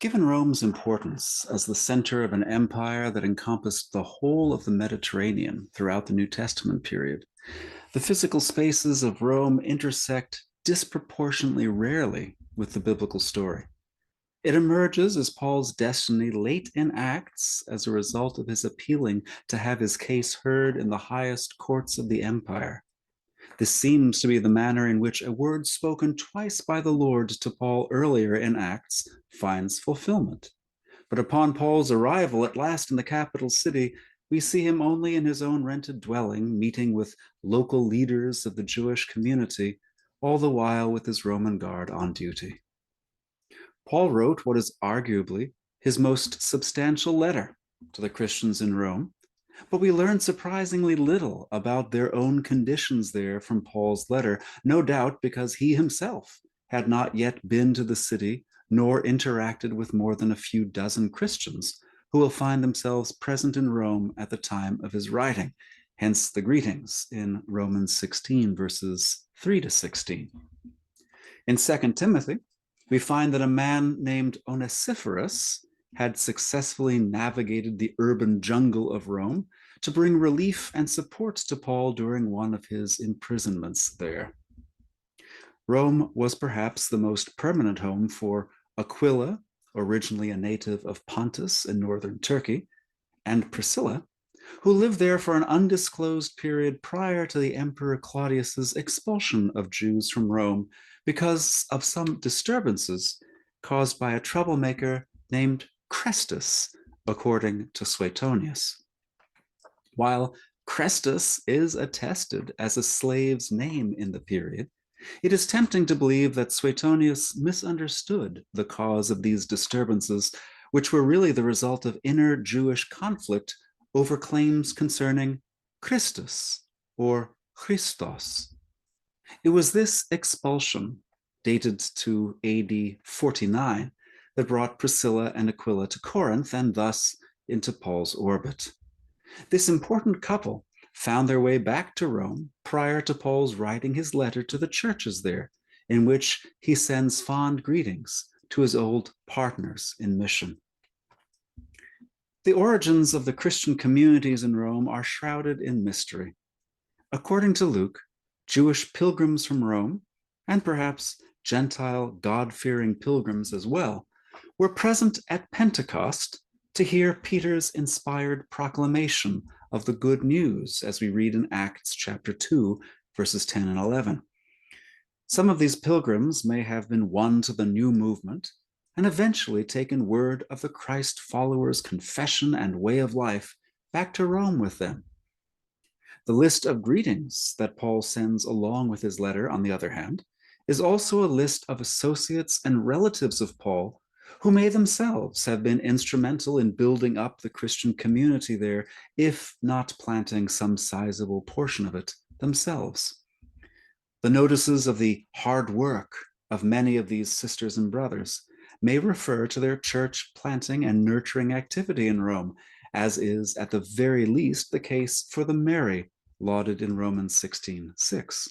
Given Rome's importance as the center of an empire that encompassed the whole of the Mediterranean throughout the New Testament period, the physical spaces of Rome intersect disproportionately rarely with the biblical story. It emerges as Paul's destiny late in Acts as a result of his appealing to have his case heard in the highest courts of the empire. This seems to be the manner in which a word spoken twice by the Lord to Paul earlier in Acts finds fulfillment. But upon Paul's arrival at last in the capital city, we see him only in his own rented dwelling, meeting with local leaders of the Jewish community, all the while with his Roman guard on duty. Paul wrote what is arguably his most substantial letter to the Christians in Rome, but we learn surprisingly little about their own conditions there from Paul's letter, no doubt because he himself had not yet been to the city nor interacted with more than a few dozen Christians who will find themselves present in Rome at the time of his writing, hence the greetings in Romans 16, verses 3 to 16. In 2 Timothy, we find that a man named Onesiphorus had successfully navigated the urban jungle of Rome to bring relief and support to Paul during one of his imprisonments there. Rome was perhaps the most permanent home for Aquila, originally a native of Pontus in northern Turkey, and Priscilla, who lived there for an undisclosed period prior to the Emperor Claudius's expulsion of Jews from Rome because of some disturbances caused by a troublemaker named Chrestus, according to Suetonius. While Chrestus is attested as a slave's name in the period, it is tempting to believe that Suetonius misunderstood the cause of these disturbances, which were really the result of inner Jewish conflict over claims concerning Christus or Christos. It was this expulsion, dated to AD 49, that brought Priscilla and Aquila to Corinth and thus into Paul's orbit. This important couple found their way back to Rome prior to Paul's writing his letter to the churches there, in which he sends fond greetings to his old partners in mission. The origins of the Christian communities in Rome are shrouded in mystery. According to Luke, Jewish pilgrims from Rome, and perhaps Gentile God-fearing pilgrims as well, were present at Pentecost to hear Peter's inspired proclamation of the good news, as we read in Acts chapter 2, verses 10 and 11. Some of these pilgrims may have been won to the new movement and eventually taken word of the Christ followers' confession and way of life back to Rome with them. The list of greetings that Paul sends along with his letter, on the other hand, is also a list of associates and relatives of Paul who may themselves have been instrumental in building up the Christian community there, if not planting some sizable portion of it themselves. The notices of the hard work of many of these sisters and brothers may refer to their church planting and nurturing activity in Rome, as is at the very least the case for the Mary lauded in Romans 16:6.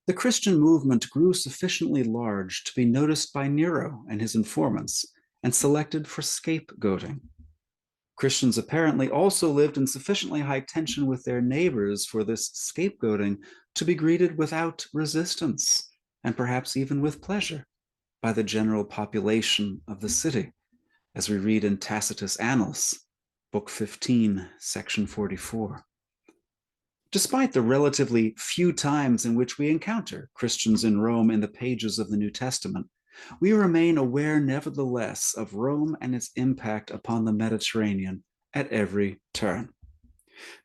The Christian movement grew sufficiently large to be noticed by Nero and his informants and selected for scapegoating. Christians apparently also lived in sufficiently high tension with their neighbors for this scapegoating to be greeted without resistance, and perhaps even with pleasure, by the general population of the city, as we read in Tacitus' Annals, Book 15, Section 44. Despite the relatively few times in which we encounter Christians in Rome in the pages of the New Testament, we remain aware nevertheless of Rome and its impact upon the Mediterranean at every turn.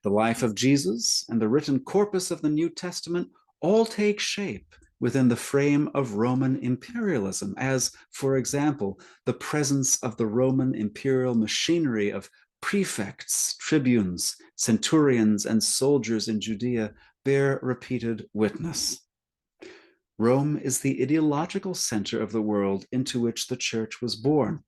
The life of Jesus and the written corpus of the New Testament all take shape within the frame of Roman imperialism, as, for example, the presence of the Roman imperial machinery of prefects, tribunes, centurions, and soldiers in Judea bear repeated witness. Rome is the ideological center of the world into which the church was born,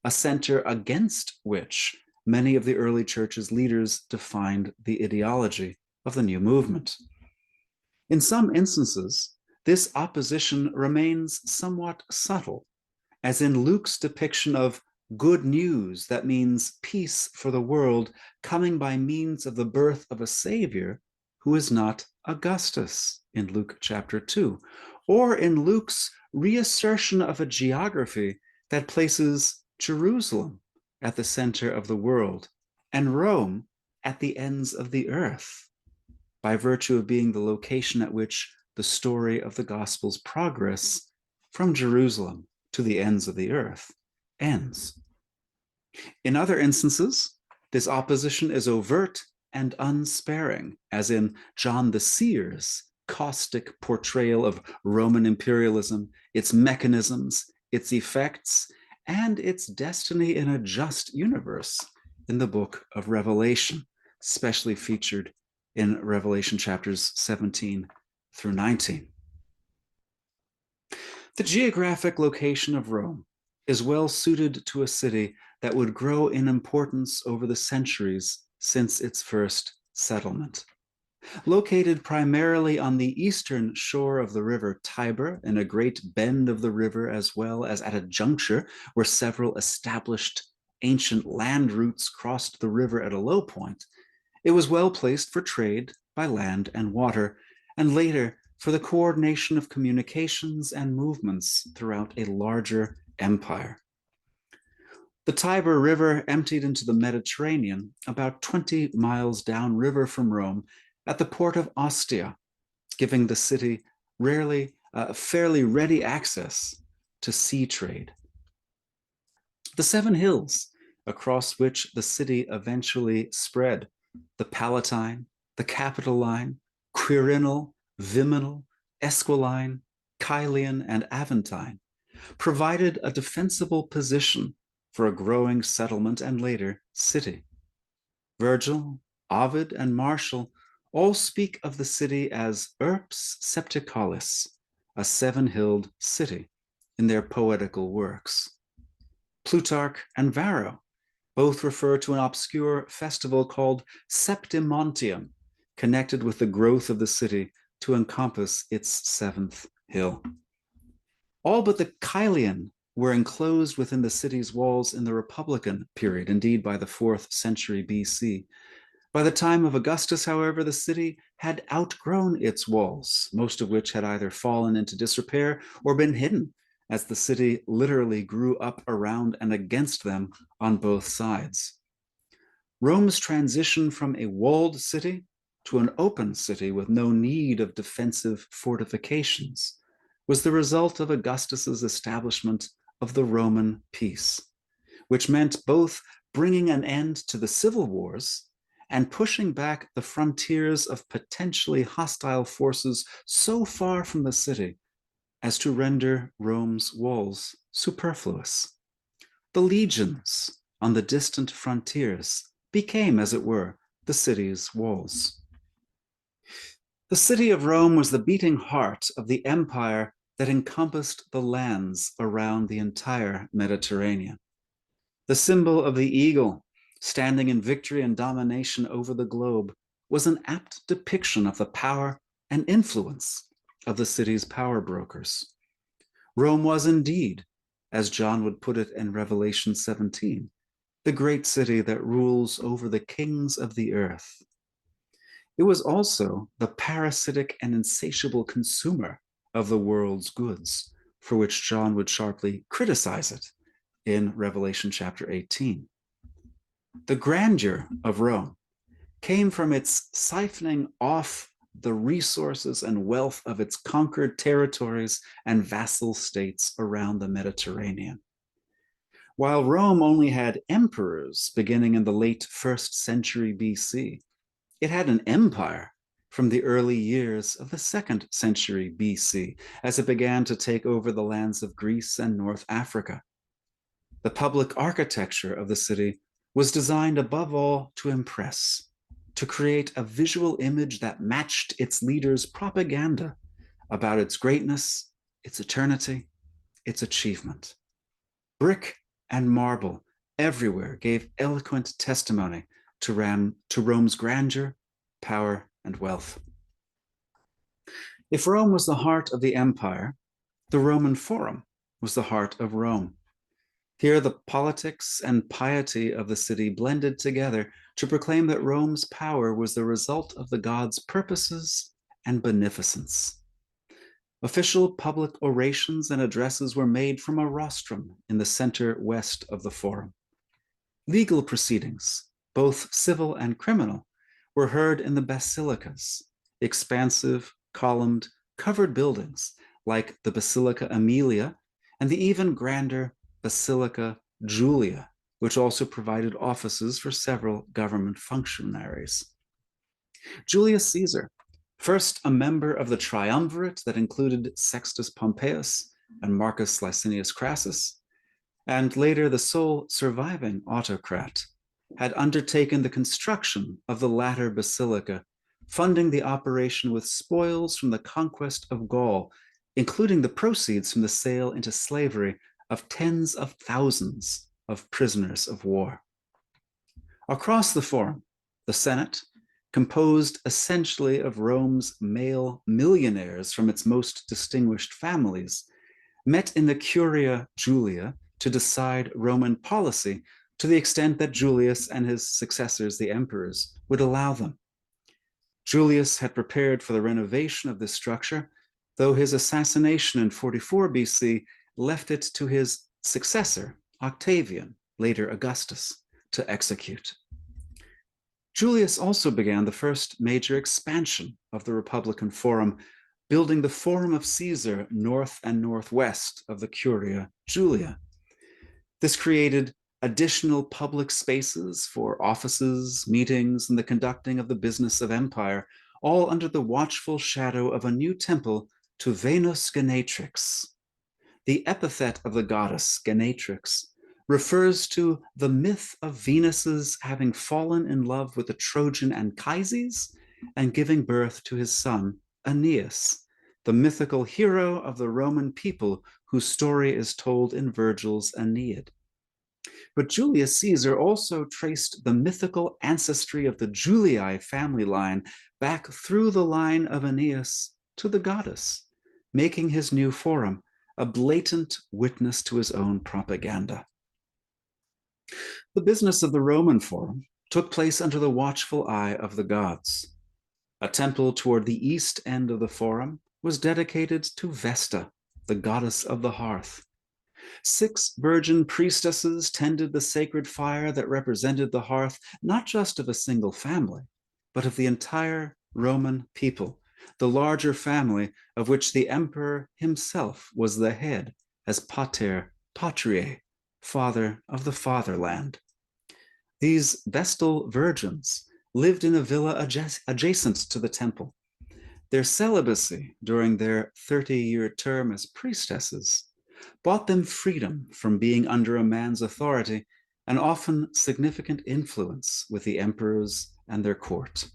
a center against which many of the early church's leaders defined the ideology of the new movement. In some instances, this opposition remains somewhat subtle as in Luke's depiction of good news, that means peace for the world, coming by means of the birth of a Savior who is not Augustus in Luke chapter 2, or in Luke's reassertion of a geography that places Jerusalem at the center of the world and Rome at the ends of the earth, by virtue of being the location at which the story of the gospel's progress from Jerusalem to the ends of the earth ends. In other instances, this opposition is overt and unsparing, as in John the Seer's caustic portrayal of Roman imperialism, its mechanisms, its effects, and its destiny in a just universe in the book of Revelation, especially featured in Revelation chapters 17 through 19. The geographic location of Rome is well suited to a city that would grow in importance over the centuries since its first settlement. Located primarily on the eastern shore of the river Tiber, in a great bend of the river, as well as at a juncture where several established ancient land routes crossed the river at a low point, it was well placed for trade by land and water, and later for the coordination of communications and movements throughout a larger empire. The Tiber River emptied into the Mediterranean about 20 miles downriver from Rome at the port of Ostia, giving the city fairly ready access to sea trade. The 7 hills across which the city eventually spread, the Palatine, the Capitoline, Quirinal, Viminal, Esquiline, Caelian, and Aventine, provided a defensible position for a growing settlement and later city. Virgil, Ovid, and Martial all speak of the city as Urbs Septicalis, a 7-hilled city, in their poetical works. Plutarch and Varro both refer to an obscure festival called Septimontium, connected with the growth of the city to encompass its 7th hill. All but the Caelian were enclosed within the city's walls in the Republican period, indeed by the 4th century BC. By the time of Augustus, however, the city had outgrown its walls, most of which had either fallen into disrepair or been hidden, as the city literally grew up around and against them on both sides. Rome's transition from a walled city to an open city with no need of defensive fortifications was the result of Augustus's establishment of the Roman peace, which meant both bringing an end to the civil wars and pushing back the frontiers of potentially hostile forces so far from the city as to render Rome's walls superfluous. The legions on the distant frontiers became, as it were, the city's walls. The city of Rome was the beating heart of the empire that encompassed the lands around the entire Mediterranean. The symbol of the eagle, standing in victory and domination over the globe, was an apt depiction of the power and influence of the city's power brokers. Rome was indeed, as John would put it in Revelation 17, the great city that rules over the kings of the earth. It was also the parasitic and insatiable consumer of the world's goods, for which John would sharply criticize it in Revelation chapter 18. The grandeur of Rome came from its siphoning off the resources and wealth of its conquered territories and vassal states around the Mediterranean. While Rome only had emperors beginning in the late 1st century BC, it had an empire from the early years of the 2nd century BC, as it began to take over the lands of Greece and North Africa. The public architecture of the city was designed above all to impress, to create a visual image that matched its leaders' propaganda about its greatness, its eternity, its achievement. Brick and marble everywhere gave eloquent testimony to Rome's grandeur, power, and wealth. If Rome was the heart of the empire, the Roman Forum was the heart of Rome. Here, the politics and piety of the city blended together to proclaim that Rome's power was the result of the gods' purposes and beneficence. Official public orations and addresses were made from a rostrum in the center west of the forum. Legal proceedings, both civil and criminal, were heard in the basilicas, expansive, columned, covered buildings like the Basilica Aemilia and the even grander Basilica Julia, which also provided offices for several government functionaries. Julius Caesar, first a member of the triumvirate that included Sextus Pompeius and Marcus Licinius Crassus, and later the sole surviving autocrat, had undertaken the construction of the latter basilica, funding the operation with spoils from the conquest of Gaul, including the proceeds from the sale into slavery of tens of thousands of prisoners of war. Across the forum, the Senate, composed essentially of Rome's male millionaires from its most distinguished families, met in the Curia Julia to decide Roman policy to the extent that Julius and his successors, the emperors, would allow them. Julius had prepared for the renovation of this structure, though his assassination in 44 BC left it to his successor, Octavian, later Augustus, to execute. Julius also began the first major expansion of the Republican Forum, building the Forum of Caesar north and northwest of the Curia Julia. This created additional public spaces for offices, meetings, and the conducting of the business of empire, all under the watchful shadow of a new temple to Venus Genetrix. The epithet of the goddess Genetrix refers to the myth of Venus's having fallen in love with the Trojan Anchises and giving birth to his son Aeneas, the mythical hero of the Roman people whose story is told in Virgil's Aeneid. But Julius Caesar also traced the mythical ancestry of the Julii family line back through the line of Aeneas to the goddess, making his new forum a blatant witness to his own propaganda. The business of the Roman Forum took place under the watchful eye of the gods. A temple toward the east end of the Forum was dedicated to Vesta, the goddess of the hearth. 6 virgin priestesses tended the sacred fire that represented the hearth, not just of a single family, but of the entire Roman people, the larger family of which the emperor himself was the head as pater patriae, father of the fatherland. These Vestal virgins lived in a villa adjacent to the temple. Their celibacy during their 30-year term as priestesses bought them freedom from being under a man's authority and often significant influence with the emperors and their court.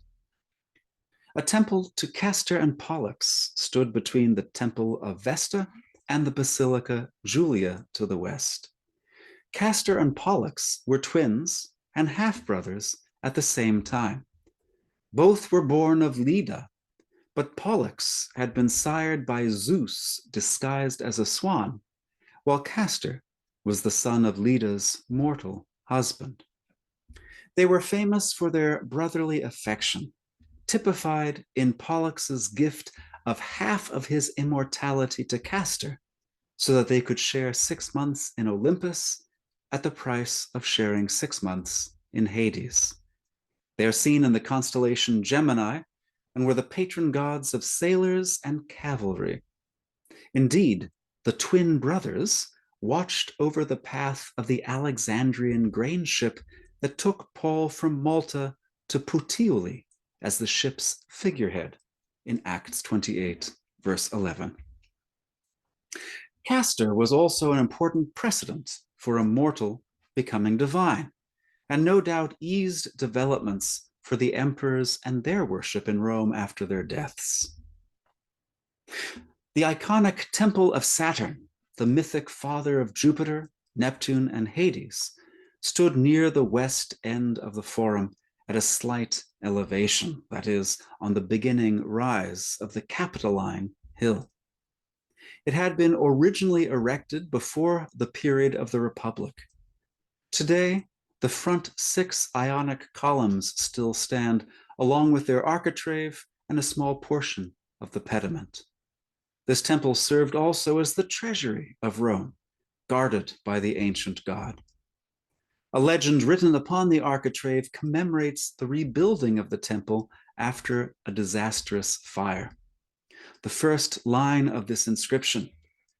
A temple to Castor and Pollux stood between the temple of Vesta and the Basilica Julia to the west. Castor and Pollux were twins and half-brothers at the same time. Both were born of Leda, but Pollux had been sired by Zeus disguised as a swan, while Castor was the son of Leda's mortal husband. They were famous for their brotherly affection, typified in Pollux's gift of half of his immortality to Castor, so that they could share 6 months in Olympus at the price of sharing 6 months in Hades. They are seen in the constellation Gemini and were the patron gods of sailors and cavalry. Indeed, the twin brothers watched over the path of the Alexandrian grain ship that took Paul from Malta to Puteoli as the ship's figurehead in Acts 28, verse 11. Castor was also an important precedent for a mortal becoming divine, and no doubt eased developments for the emperors and their worship in Rome after their deaths. The iconic Temple of Saturn, the mythic father of Jupiter, Neptune, and Hades, stood near the west end of the Forum at a slight elevation, that is, on the beginning rise of the Capitoline Hill. It had been originally erected before the period of the Republic. Today, the front 6 Ionic columns still stand, along with their architrave and a small portion of the pediment. This temple served also as the treasury of Rome, guarded by the ancient god. A legend written upon the architrave commemorates the rebuilding of the temple after a disastrous fire. The first line of this inscription,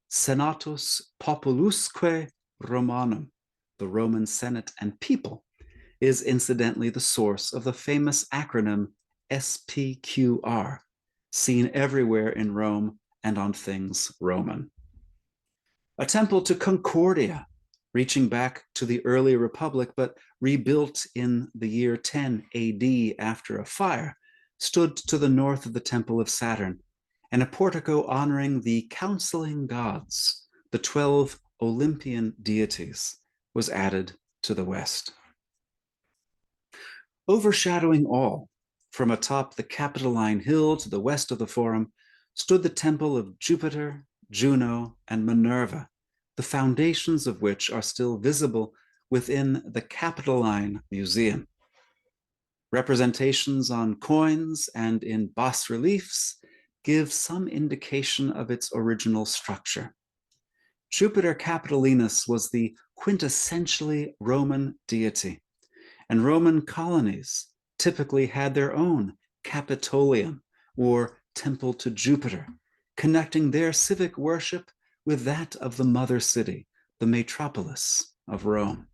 Senatus Populusque Romanum, the Roman Senate and people, is incidentally the source of the famous acronym SPQR, seen everywhere in Rome and on things Roman. A temple to Concordia, reaching back to the early Republic, but rebuilt in the year 10 AD after a fire, stood to the north of the Temple of Saturn, and a portico honoring the counseling gods, the 12 Olympian deities, was added to the west. Overshadowing all, from atop the Capitoline Hill to the west of the Forum, stood the temple of Jupiter, Juno, and Minerva, the foundations of which are still visible within the Capitoline Museum. Representations on coins and in bas-reliefs give some indication of its original structure. Jupiter Capitolinus was the quintessentially Roman deity, and Roman colonies typically had their own Capitolium, or temple to Jupiter, connecting their civic worship with that of the mother city, the metropolis of Rome.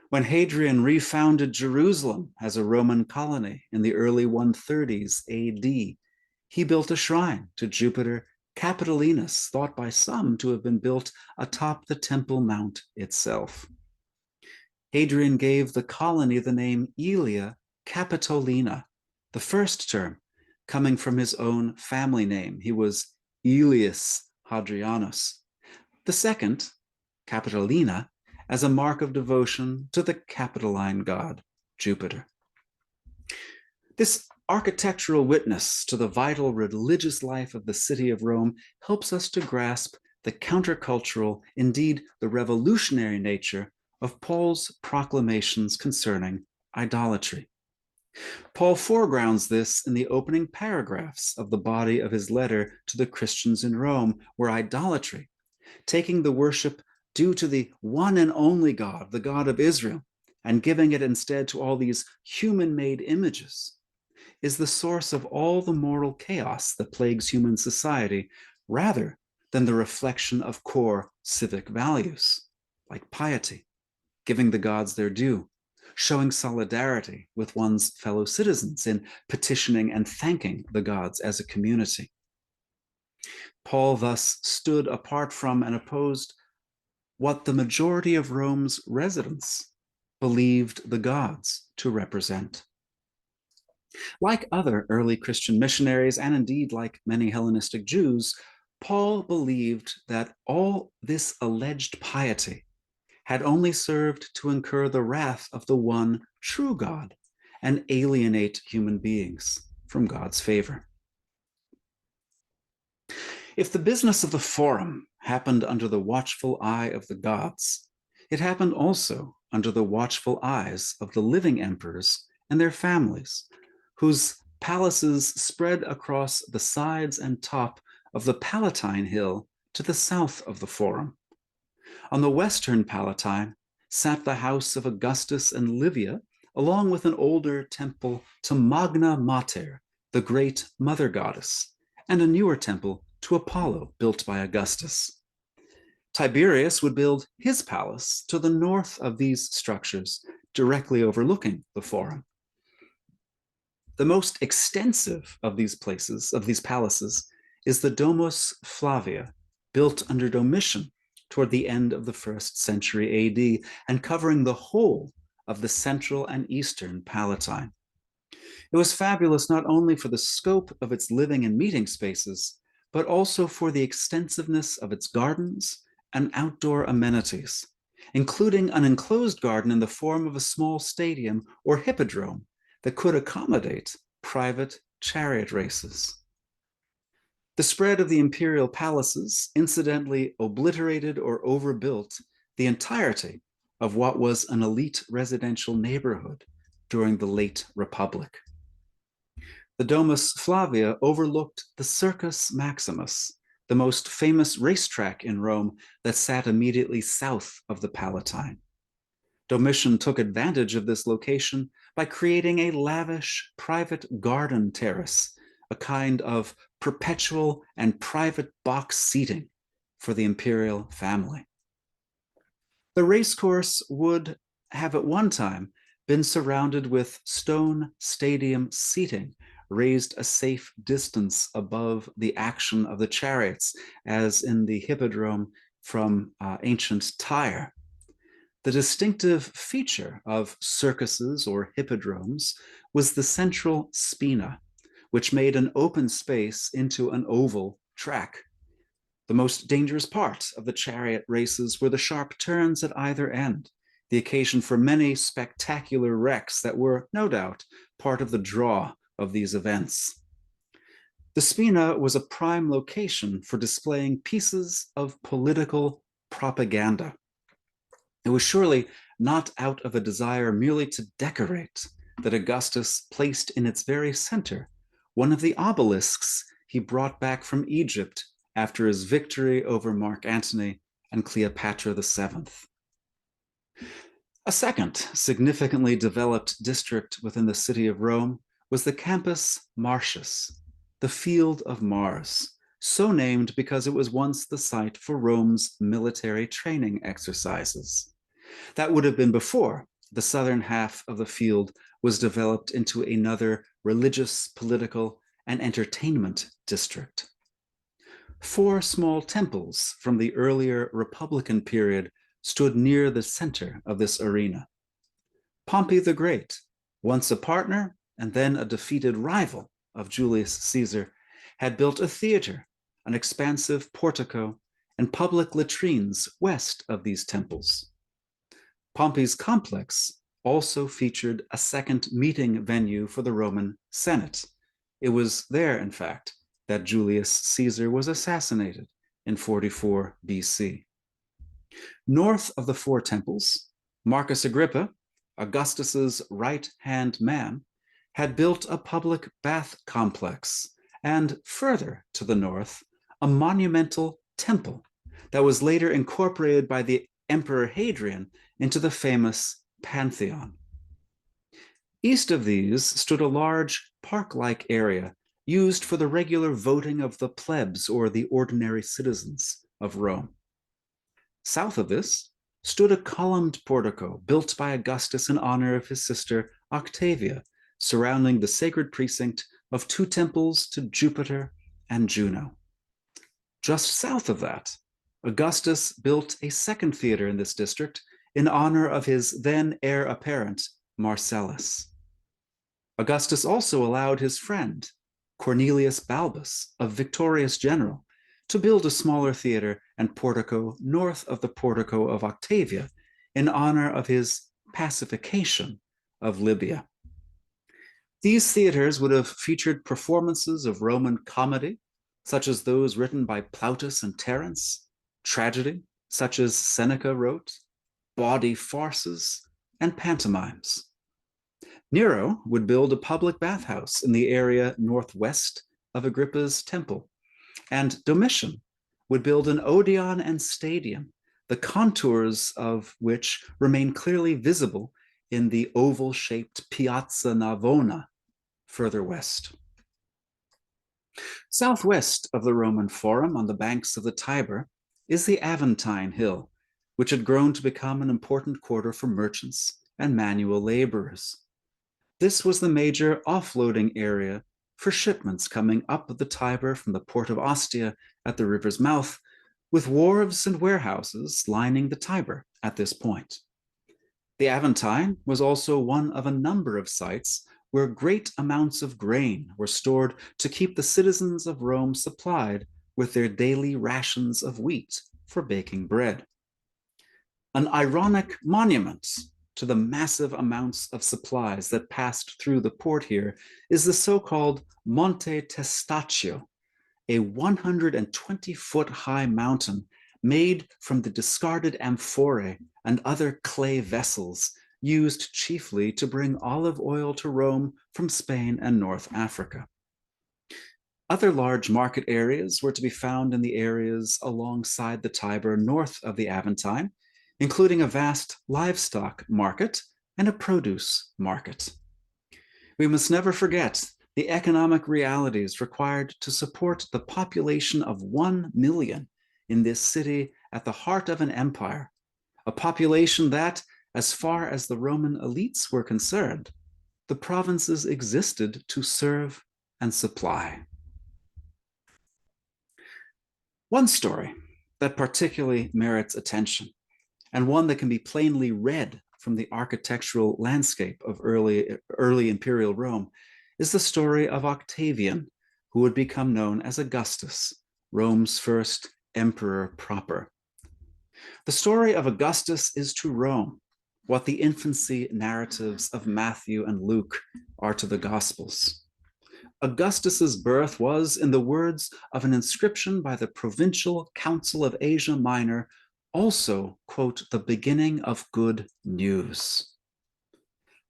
When Hadrian refounded Jerusalem as a Roman colony in the early 130s AD, he built a shrine to Jupiter Capitolinus, thought by some to have been built atop the Temple Mount itself. Hadrian gave the colony the name Aelia Capitolina, the first term coming from his own family name. He was Aelius Hadrianus. The second, Capitolina, as a mark of devotion to the Capitoline god, Jupiter. This architectural witness to the vital religious life of the city of Rome helps us to grasp the countercultural, indeed the revolutionary nature of Paul's proclamations concerning idolatry. Paul foregrounds this in the opening paragraphs of the body of his letter to the Christians in Rome, where idolatry, taking the worship due to the one and only God, the God of Israel, and giving it instead to all these human-made images, is the source of all the moral chaos that plagues human society, rather than the reflection of core civic values, like piety, giving the gods their due, showing solidarity with one's fellow citizens in petitioning and thanking the gods as a community. Paul thus stood apart from and opposed what the majority of Rome's residents believed the gods to represent. Like other early Christian missionaries, and indeed like many Hellenistic Jews, Paul believed that all this alleged piety had only served to incur the wrath of the one true God and alienate human beings from God's favor. If the business of the Forum happened under the watchful eye of the gods, it happened also under the watchful eyes of the living emperors and their families, whose palaces spread across the sides and top of the Palatine Hill to the south of the Forum. On the western Palatine sat the house of Augustus and Livia, along with an older temple to Magna Mater, the great mother goddess, and a newer temple to Apollo built by Augustus. Tiberius would build his palace to the north of these structures, directly overlooking the Forum. The most extensive of these palaces, is the Domus Flavia, built under Domitian toward the end of the 1st century AD, and covering the whole of the central and eastern Palatine. It was fabulous not only for the scope of its living and meeting spaces, but also for the extensiveness of its gardens and outdoor amenities, including an enclosed garden in the form of a small stadium or hippodrome that could accommodate private chariot races. The spread of the imperial palaces incidentally obliterated or overbuilt the entirety of what was an elite residential neighborhood during the late Republic. The Domus Flavia overlooked the Circus Maximus, the most famous racetrack in Rome that sat immediately south of the Palatine. Domitian took advantage of this location by creating a lavish private garden terrace, a kind of perpetual and private box seating for the imperial family. The racecourse would have at one time been surrounded with stone stadium seating, raised a safe distance above the action of the chariots, as in the hippodrome from ancient Tyre. The distinctive feature of circuses or hippodromes was the central spina, which made an open space into an oval track. The most dangerous part of the chariot races were the sharp turns at either end, the occasion for many spectacular wrecks that were, no doubt, part of the draw of these events. The Spina was a prime location for displaying pieces of political propaganda. It was surely not out of a desire merely to decorate that Augustus placed in its very center one of the obelisks he brought back from Egypt after his victory over Mark Antony and Cleopatra VII. A second significantly developed district within the city of Rome was the Campus Martius, the Field of Mars, so named because it was once the site for Rome's military training exercises. That would have been before the southern half of the field was developed into another religious, political, and entertainment district. 4 small temples from the earlier Republican period stood near the center of this arena. Pompey the Great, once a partner and then a defeated rival of Julius Caesar, had built a theater, an expansive portico, and public latrines west of these temples. Pompey's complex also featured a second meeting venue for the Roman Senate. It was there, in fact, that Julius Caesar was assassinated in 44 BC. North of the 4 temples, Marcus Agrippa, Augustus's right-hand man, had built a public bath complex, and further to the north, a monumental temple that was later incorporated by the Emperor Hadrian into the famous Pantheon. East of these stood a large park-like area used for the regular voting of the plebs or the ordinary citizens of Rome. South of this stood a columned portico built by Augustus in honor of his sister Octavia, surrounding the sacred precinct of 2 temples to Jupiter and Juno. Just south of that, Augustus built a second theater in this district in honor of his then heir apparent, Marcellus. Augustus also allowed his friend, Cornelius Balbus, a victorious general, to build a smaller theater and portico north of the portico of Octavia in honor of his pacification of Libya. These theaters would have featured performances of Roman comedy, such as those written by Plautus and Terence, tragedy, such as Seneca wrote, bawdy farces, and pantomimes. Nero would build a public bathhouse in the area northwest of Agrippa's temple, and Domitian would build an Odeon and stadium, the contours of which remain clearly visible in the oval-shaped Piazza Navona further west. Southwest of the Roman Forum, on the banks of the Tiber, is the Aventine Hill, which had grown to become an important quarter for merchants and manual laborers. This was the major offloading area for shipments coming up the Tiber from the port of Ostia at the river's mouth, with wharves and warehouses lining the Tiber at this point. The Aventine was also one of a number of sites where great amounts of grain were stored to keep the citizens of Rome supplied with their daily rations of wheat for baking bread. An ironic monument to the massive amounts of supplies that passed through the port here is the so-called Monte Testaccio, a 120-foot high mountain made from the discarded amphorae and other clay vessels used chiefly to bring olive oil to Rome from Spain and North Africa. Other large market areas were to be found in the areas alongside the Tiber north of the Aventine, including a vast livestock market and a produce market. We must never forget the economic realities required to support the population of 1 million in this city at the heart of an empire, a population that, as far as the Roman elites were concerned, the provinces existed to serve and supply. One story that particularly merits attention, and one that can be plainly read from the architectural landscape of early imperial Rome, is the story of Octavian, who would become known as Augustus, Rome's first emperor proper. The story of Augustus is to Rome what the infancy narratives of Matthew and Luke are to the Gospels. Augustus's birth was, in the words of an inscription by the Provincial Council of Asia Minor, also, quote, the beginning of good news.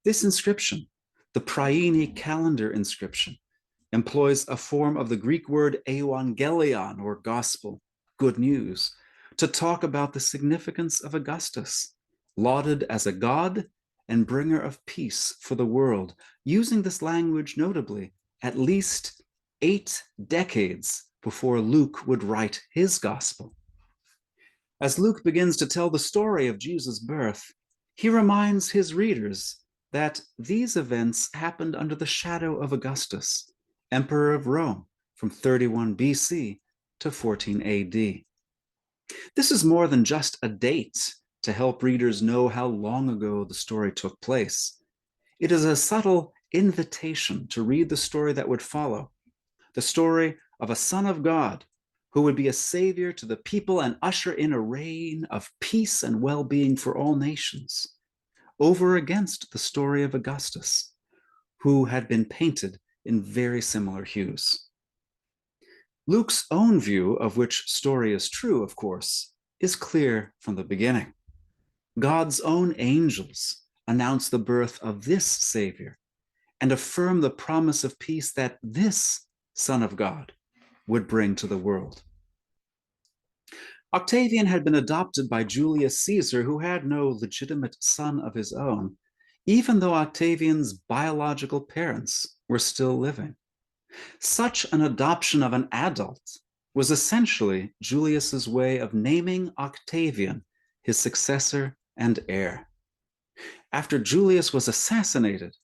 This inscription, the Priene calendar inscription, employs a form of the Greek word euangelion, or gospel, good news, to talk about the significance of Augustus, lauded as a god and bringer of peace for the world, using this language notably at least 8 decades before Luke would write his gospel. As Luke begins to tell the story of Jesus' birth, he reminds his readers that these events happened under the shadow of Augustus, emperor of Rome, from 31 BC to 14 AD. This is more than just a date to help readers know how long ago the story took place. It is a subtle invitation to read the story that would follow, the story of a Son of God who would be a savior to the people and usher in a reign of peace and well-being for all nations, over against the story of Augustus, who had been painted in very similar hues. Luke's own view of which story is true, of course, is clear from the beginning. God's own angels announce the birth of this Savior and affirm the promise of peace that this Son of God would bring to the world. Octavian had been adopted by Julius Caesar, who had no legitimate son of his own, even though Octavian's biological parents were still living. Such an adoption of an adult was essentially Julius's way of naming Octavian his successor and heir. After Julius was assassinated,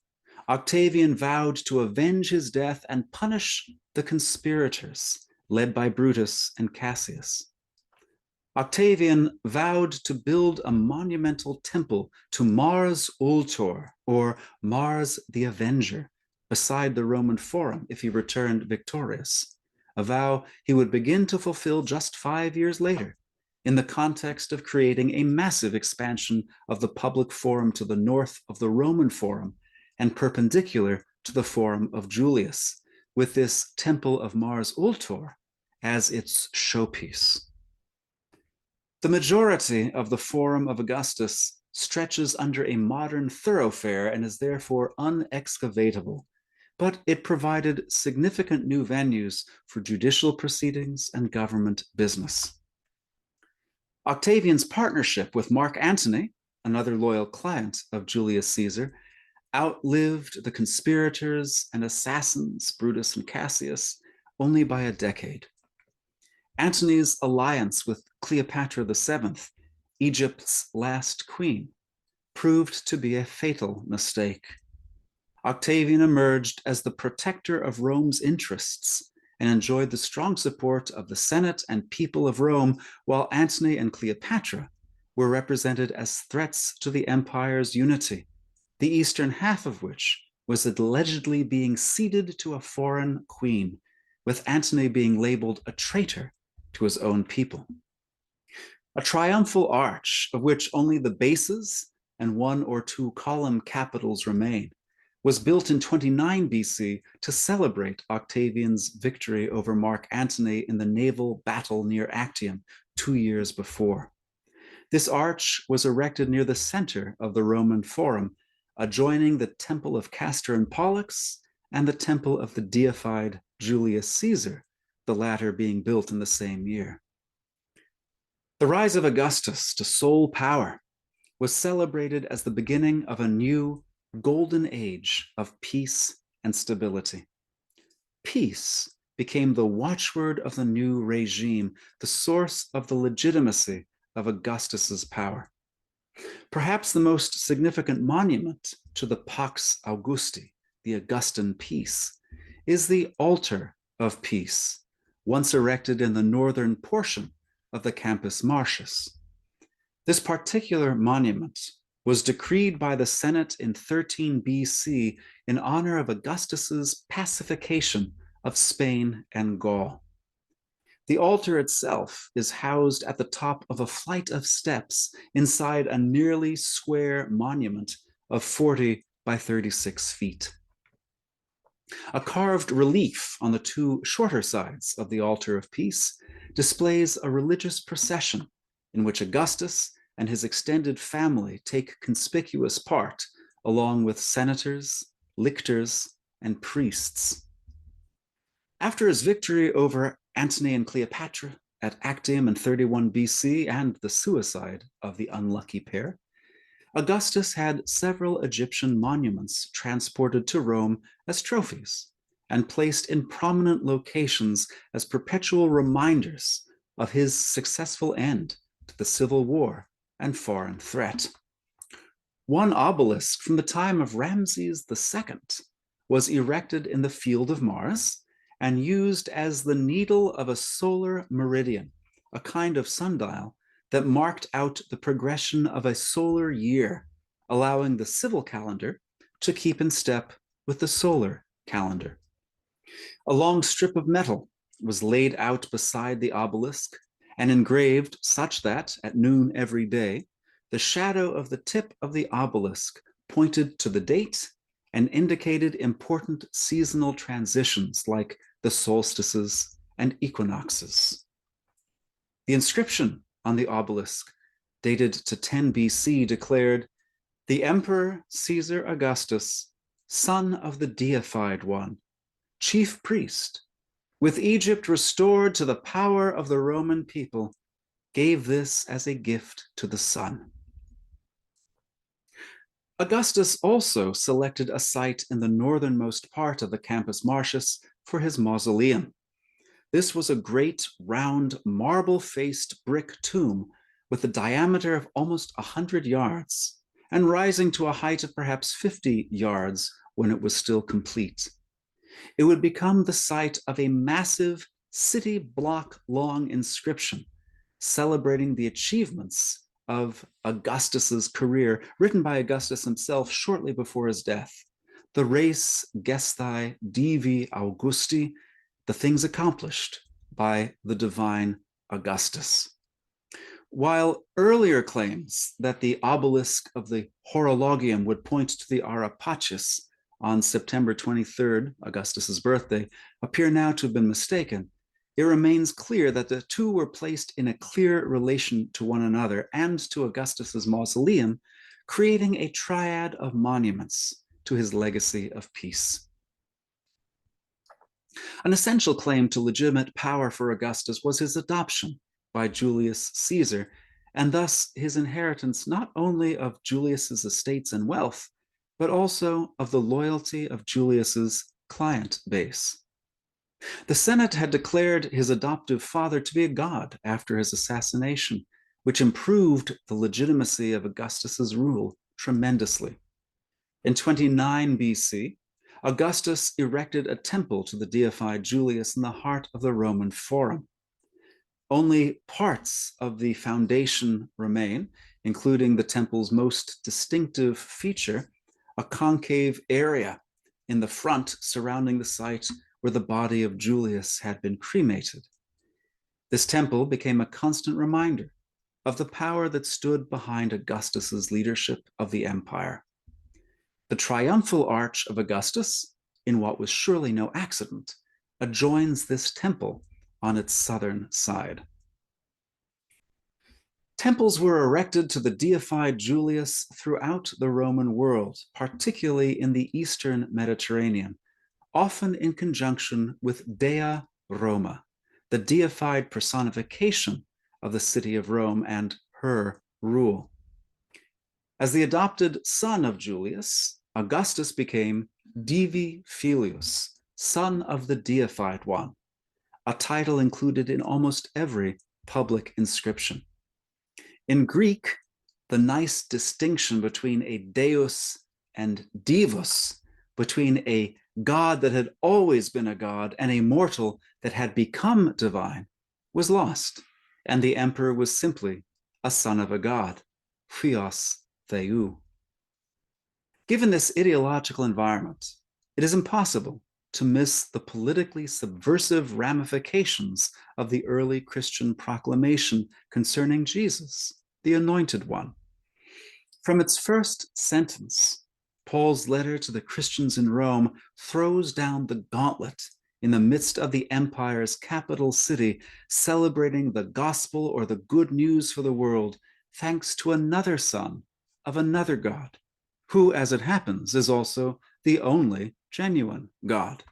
Octavian vowed to avenge his death and punish the conspirators led by Brutus and Cassius. Octavian vowed to build a monumental temple to Mars Ultor, or Mars the Avenger, beside the Roman Forum if he returned victorious, a vow he would begin to fulfill just 5 years later, in the context of creating a massive expansion of the public forum to the north of the Roman Forum and perpendicular to the Forum of Julius, with this Temple of Mars Ultor as its showpiece. The majority of the Forum of Augustus stretches under a modern thoroughfare and is therefore unexcavatable, but it provided significant new venues for judicial proceedings and government business. Octavian's partnership with Mark Antony, another loyal client of Julius Caesar, outlived the conspirators and assassins, Brutus and Cassius, only by a decade. Antony's alliance with Cleopatra VII, Egypt's last queen, proved to be a fatal mistake. Octavian emerged as the protector of Rome's interests and enjoyed the strong support of the Senate and people of Rome, while Antony and Cleopatra were represented as threats to the empire's unity, the eastern half of which was allegedly being ceded to a foreign queen, with Antony being labeled a traitor to his own people. A triumphal arch, of which only the bases and 1 or 2 column capitals remain, was built in 29 BC to celebrate Octavian's victory over Mark Antony in the naval battle near Actium 2 years before. This arch was erected near the center of the Roman Forum, adjoining the Temple of Castor and Pollux and the Temple of the deified Julius Caesar, the latter being built in the same year. The rise of Augustus to sole power was celebrated as the beginning of a new golden age of peace and stability. Peace became the watchword of the new regime, the source of the legitimacy of Augustus's power. Perhaps the most significant monument to the Pax Augusti, the Augustan peace, is the Altar of Peace, once erected in the northern portion of the Campus Martius. This particular monument was decreed by the Senate in 13 BC in honor of Augustus's pacification of Spain and Gaul. The altar itself is housed at the top of a flight of steps inside a nearly square monument of 40 by 36 feet. A carved relief on the two shorter sides of the Altar of Peace displays a religious procession in which Augustus and his extended family take conspicuous part, along with senators, lictors, and priests. After his victory over Antony and Cleopatra at Actium in 31 BC and the suicide of the unlucky pair, Augustus had several Egyptian monuments transported to Rome as trophies and placed in prominent locations as perpetual reminders of his successful end to the civil war and foreign threat. One obelisk from the time of Ramses II was erected in the Field of Mars and used as the needle of a solar meridian, a kind of sundial that marked out the progression of a solar year, allowing the civil calendar to keep in step with the solar calendar. A long strip of metal was laid out beside the obelisk and engraved such that, at noon every day, the shadow of the tip of the obelisk pointed to the date and indicated important seasonal transitions like the solstices and equinoxes. The inscription on the obelisk, dated to 10 BC, declared, "The Emperor Caesar Augustus, son of the deified one, chief priest, with Egypt restored to the power of the Roman people, gave this as a gift to the sun." Augustus also selected a site in the northernmost part of the Campus Martius for his mausoleum. This was a great, round, marble-faced brick tomb with a diameter of almost 100 yards and rising to a height of perhaps 50 yards when it was still complete. It would become the site of a massive city block-long inscription celebrating the achievements of Augustus's career, written by Augustus himself shortly before his death. The res gestae divi Augusti, the things accomplished by the divine Augustus. While earlier claims that the obelisk of the Horologium would point to the Ara Pacis on September 23rd, Augustus's birthday, appear now to have been mistaken, it remains clear that the two were placed in a clear relation to one another and to Augustus's mausoleum, creating a triad of monuments to his legacy of peace. An essential claim to legitimate power for Augustus was his adoption by Julius Caesar, and thus his inheritance not only of Julius's estates and wealth, but also of the loyalty of Julius's client base. The Senate had declared his adoptive father to be a god after his assassination, which improved the legitimacy of Augustus's rule tremendously. In 29 BC, Augustus erected a temple to the deified Julius in the heart of the Roman Forum. Only parts of the foundation remain, including the temple's most distinctive feature, a concave area in the front surrounding the site where the body of Julius had been cremated. This temple became a constant reminder of the power that stood behind Augustus's leadership of the empire. The triumphal arch of Augustus, in what was surely no accident, adjoins this temple on its southern side. Temples were erected to the deified Julius throughout the Roman world, particularly in the eastern Mediterranean, often in conjunction with Dea Roma, the deified personification of the city of Rome and her rule. As the adopted son of Julius, Augustus became Divi Filius, son of the deified one, a title included in almost every public inscription. In Greek, the nice distinction between a deus and divus, between a god that had always been a god and a mortal that had become divine, was lost, and the emperor was simply a son of a god, Theos Theou. Given this ideological environment, it is impossible to miss the politically subversive ramifications of the early Christian proclamation concerning Jesus, the Anointed One. From its first sentence, Paul's letter to the Christians in Rome throws down the gauntlet in the midst of the empire's capital city, celebrating the gospel or the good news for the world, thanks to another son of another God, who, as it happens, is also the only genuine God.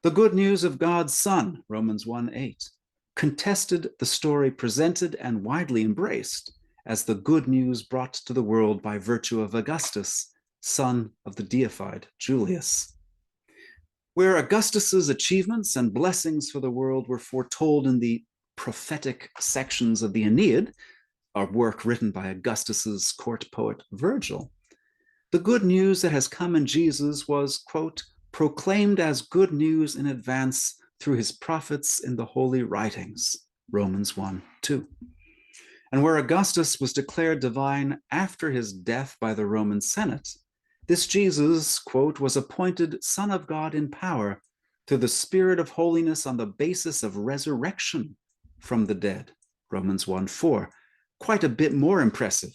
The good news of God's Son, Romans 1:8, contested the story presented and widely embraced as the good news brought to the world by virtue of Augustus, son of the deified Julius. Where Augustus's achievements and blessings for the world were foretold in the prophetic sections of the Aeneid, a work written by Augustus's court poet Virgil, the good news that has come in Jesus was, quote, proclaimed as good news in advance through his prophets in the holy writings, Romans 1:2. And where Augustus was declared divine after his death by the Roman Senate, this Jesus, quote, was appointed Son of God in power through the Spirit of holiness on the basis of resurrection from the dead, Romans 1:4, quite a bit more impressive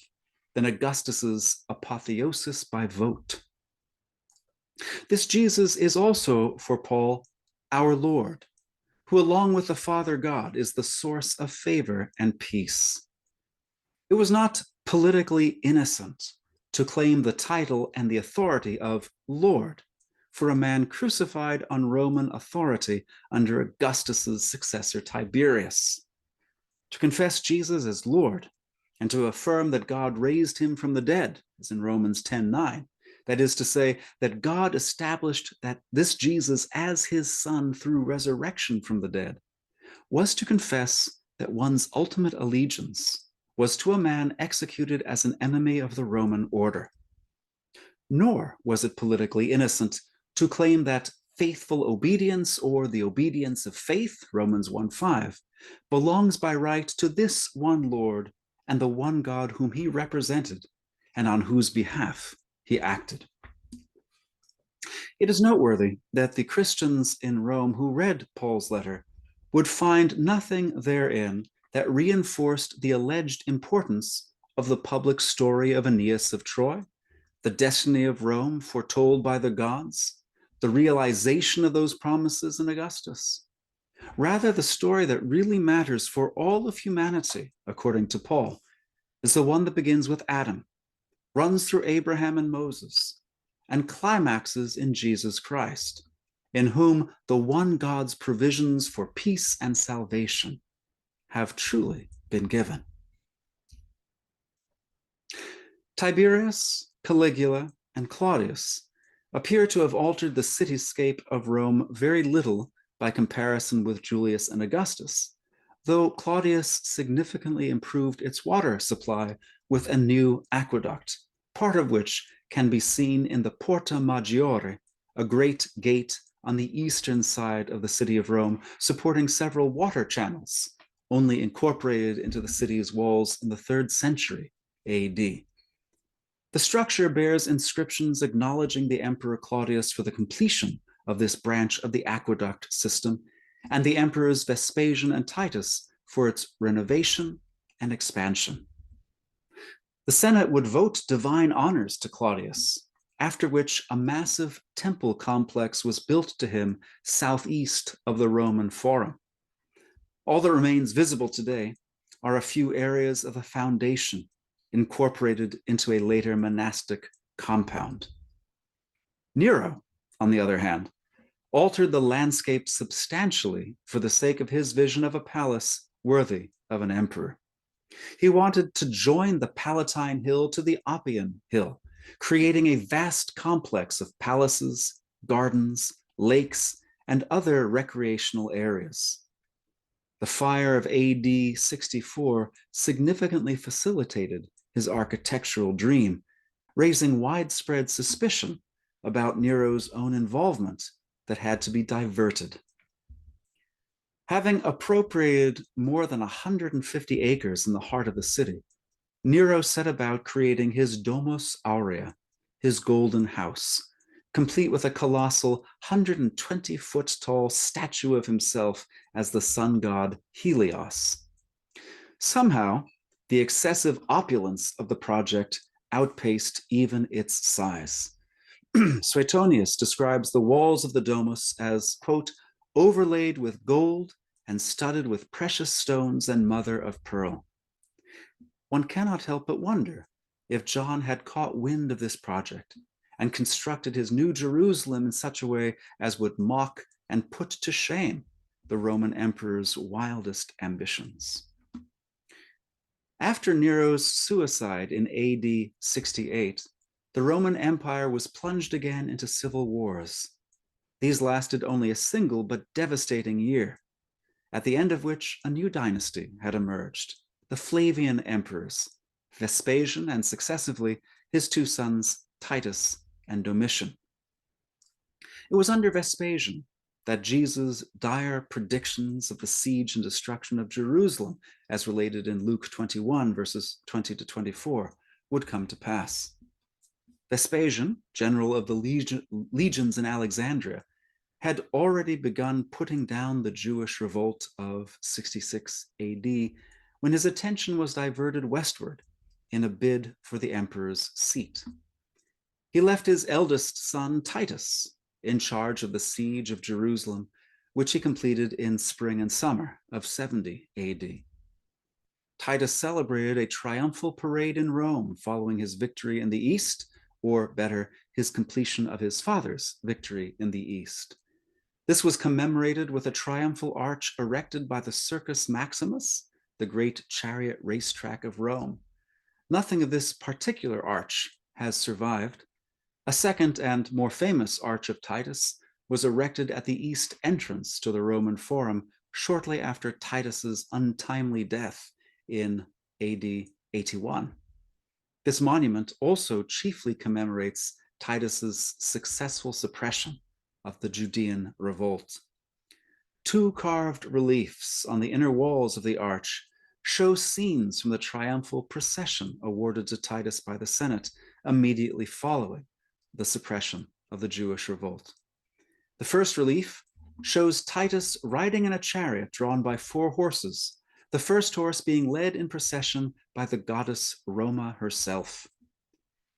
than Augustus's apotheosis by vote. This Jesus is also, for Paul, our Lord, who along with the Father God is the source of favor and peace. It was not politically innocent to claim the title and the authority of Lord for a man crucified on Roman authority under Augustus's successor Tiberius. To confess Jesus as Lord and to affirm that God raised him from the dead, as in Romans 10:9, that is to say, that God established that this Jesus as his son through resurrection from the dead, was to confess that one's ultimate allegiance was to a man executed as an enemy of the Roman order. Nor was it politically innocent to claim that faithful obedience or the obedience of faith, Romans 1:5, belongs by right to this one Lord and the one God whom he represented and on whose behalf he acted. It is noteworthy that the Christians in Rome who read Paul's letter would find nothing therein that reinforced the alleged importance of the public story of Aeneas of Troy, the destiny of Rome foretold by the gods, the realization of those promises in Augustus. Rather, the story that really matters for all of humanity, according to Paul, is the one that begins with Adam, runs through Abraham and Moses, and climaxes in Jesus Christ, in whom the one God's provisions for peace and salvation have truly been given. Tiberius, Caligula, and Claudius appear to have altered the cityscape of Rome very little by comparison with Julius and Augustus, though Claudius significantly improved its water supply with a new aqueduct, part of which can be seen in the Porta Maggiore, a great gate on the eastern side of the city of Rome, supporting several water channels, only incorporated into the city's walls in the 3rd century AD. The structure bears inscriptions acknowledging the Emperor Claudius for the completion of this branch of the aqueduct system, and the emperors Vespasian and Titus for its renovation and expansion. The Senate would vote divine honors to Claudius, after which a massive temple complex was built to him southeast of the Roman Forum. All that remains visible today are a few areas of a foundation incorporated into a later monastic compound. Nero, on the other hand, altered the landscape substantially for the sake of his vision of a palace worthy of an emperor. He wanted to join the Palatine Hill to the Oppian Hill, creating a vast complex of palaces, gardens, lakes, and other recreational areas. The fire of AD 64 significantly facilitated his architectural dream, raising widespread suspicion about Nero's own involvement that had to be diverted. Having appropriated more than 150 acres in the heart of the city, Nero set about creating his Domus Aurea, his golden house, complete with a colossal 120-foot tall statue of himself as the sun god Helios. Somehow, the excessive opulence of the project outpaced even its size. Suetonius describes the walls of the domus as, quote, overlaid with gold and studded with precious stones and mother of pearl. One cannot help but wonder if John had caught wind of this project and constructed his New Jerusalem in such a way as would mock and put to shame the Roman emperor's wildest ambitions. After Nero's suicide in AD 68, the Roman Empire was plunged again into civil wars. These lasted only a single but devastating year, at the end of which a new dynasty had emerged, the Flavian emperors, Vespasian and successively his two sons, Titus and Domitian. It was under Vespasian that Jesus' dire predictions of the siege and destruction of Jerusalem, as related in Luke 21, verses 20 to 24, would come to pass. Vespasian, general of the legions in Alexandria, had already begun putting down the Jewish revolt of 66 AD when his attention was diverted westward in a bid for the emperor's seat. He left his eldest son, Titus, in charge of the siege of Jerusalem, which he completed in spring and summer of 70 AD. Titus celebrated a triumphal parade in Rome following his victory in the east, or better, his completion of his father's victory in the east. This was commemorated with a triumphal arch erected by the Circus Maximus, the great chariot racetrack of Rome. Nothing of this particular arch has survived. A second and more famous arch of Titus was erected at the east entrance to the Roman Forum shortly after Titus's untimely death in AD 81. This monument also chiefly commemorates Titus's successful suppression of the Judean revolt. Two carved reliefs on the inner walls of the arch show scenes from the triumphal procession awarded to Titus by the Senate immediately following the suppression of the Jewish revolt. The first relief shows Titus riding in a chariot drawn by 4 horses, the first horse being led in procession by the goddess Roma herself.